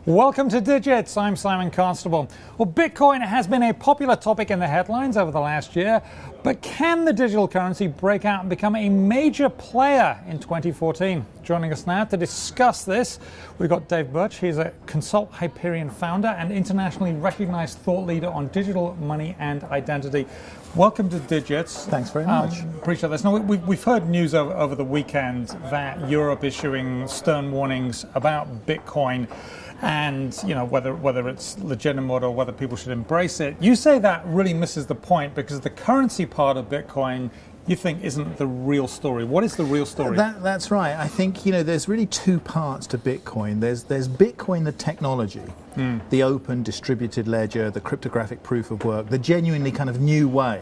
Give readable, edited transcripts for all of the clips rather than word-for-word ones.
Welcome to Digits. I'm Simon Constable. Well, Bitcoin has been a popular topic in the headlines over the last year, but can the digital currency break out and become a major player in 2014? Joining us now to discuss this, we've got Dave Birch. He's a Consult Hyperion founder and internationally recognized thought leader on digital money and identity. Welcome to Digits. Thanks very much. Appreciate this. Now, we've heard news over the weekend that Europe issuing stern warnings about Bitcoin and whether it's legitimate or whether people should embrace it. You say that really misses the point because the currency part of Bitcoin you think isn't the real story. What is the real story? That's right. I think there's really two parts to Bitcoin. There's Bitcoin, the technology, the open distributed ledger, the cryptographic proof of work, the genuinely kind of new way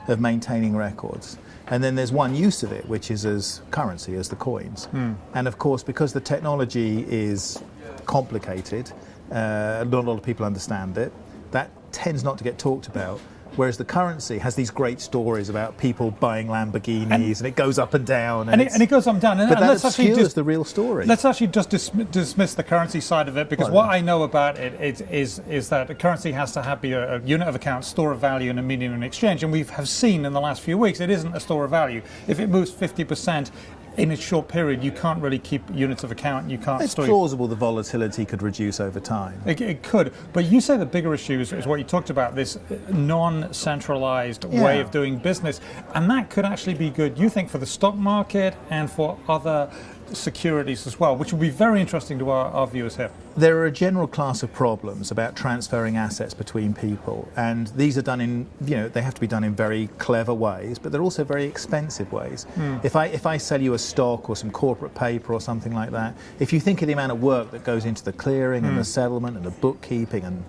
of maintaining records. And then there's one use of it, which is as currency, as the coins. And of course, because the technology is complicated, not a lot of people understand it, that tends not to get talked about. Whereas the currency has these great stories about people buying Lamborghinis, and it goes up and down. And it goes up and down. But that obscures the real story. Let's actually just dismiss the currency side of it, because what I know about it is that the currency has to be a unit of account, store of value, and a medium of exchange. And we have seen in the last few weeks it isn't a store of value. If it moves 50%, in a short period, you can't really keep units of account. You can't. It's plausible the volatility could reduce over time. It could, but you say the bigger issue is what you talked about, this non-centralized way of doing business, and that could actually be good, you think, for the stock market and for other securities as well, which will be very interesting to our viewers here. There are a general class of problems about transferring assets between people, and these are done in, they have to be done in very clever ways, but they're also very expensive ways. If I sell you a stock or some corporate paper or something like that, if you think of the amount of work that goes into the clearing and the settlement and the bookkeeping, and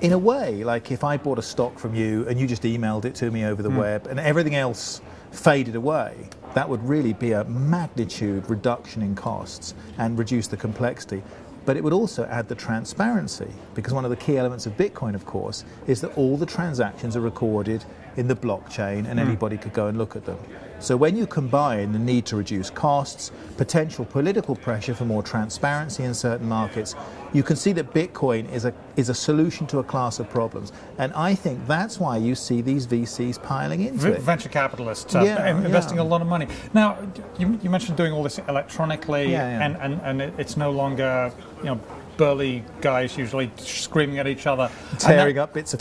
in a way, like if I bought a stock from you and you just emailed it to me over the web and everything else faded away, that would really be a magnitude reduction in costs and reduce the complexity. But it would also add the transparency, because one of the key elements of Bitcoin, of course, is that all the transactions are recorded in the blockchain and anybody could go and look at them. So when you combine the need to reduce costs, potential political pressure for more transparency in certain markets, you can see that Bitcoin is a solution to a class of problems. And I think that's why you see these VCs piling into it. Venture capitalists investing a lot of money. Now, you mentioned doing all this electronically, and it's no longer, burly guys usually screaming at each other, tearing up bits of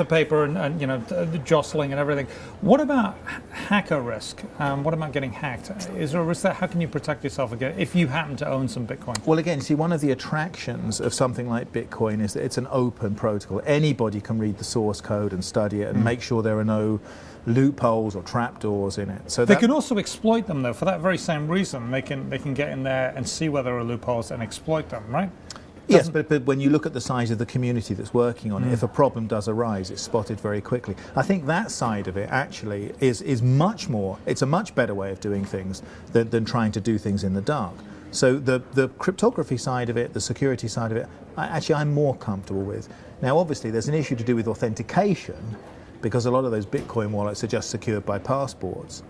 paper, and jostling and everything. What about hacker risk? What about getting hacked? Is there a risk there? How can you protect yourself again if you happen to own some Bitcoin? Well, again, see, one of the attractions of something like Bitcoin is that it's an open protocol. Anybody can read the source code and study it and make sure there are no loopholes or trapdoors in it. So they can also exploit them, though, for that very same reason. They can get in there and see where there are loopholes and exploit them, right? Yes, but when you look at the size of the community that's working on it, if a problem does arise, it's spotted very quickly. I think that side of it actually is much more, it's a much better way of doing things than trying to do things in the dark. So the cryptography side of it, the security side of it, I'm more comfortable with. Now, obviously, there's an issue to do with authentication, because a lot of those Bitcoin wallets are just secured by passwords.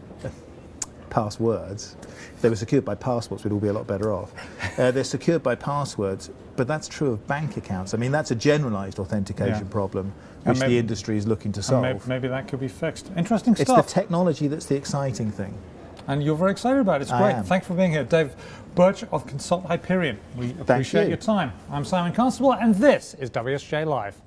If they were secured by passports, we'd all be a lot better off. They're secured by passwords, but that's true of bank accounts. I mean, that's a generalized authentication problem, which the industry is looking to solve. Maybe that could be fixed. Interesting stuff. It's the technology that's the exciting thing. And you're very excited about it. It's great. Thanks for being here. Dave Birch of Consult Hyperion. We appreciate your time. I'm Simon Constable, and this is WSJ Live.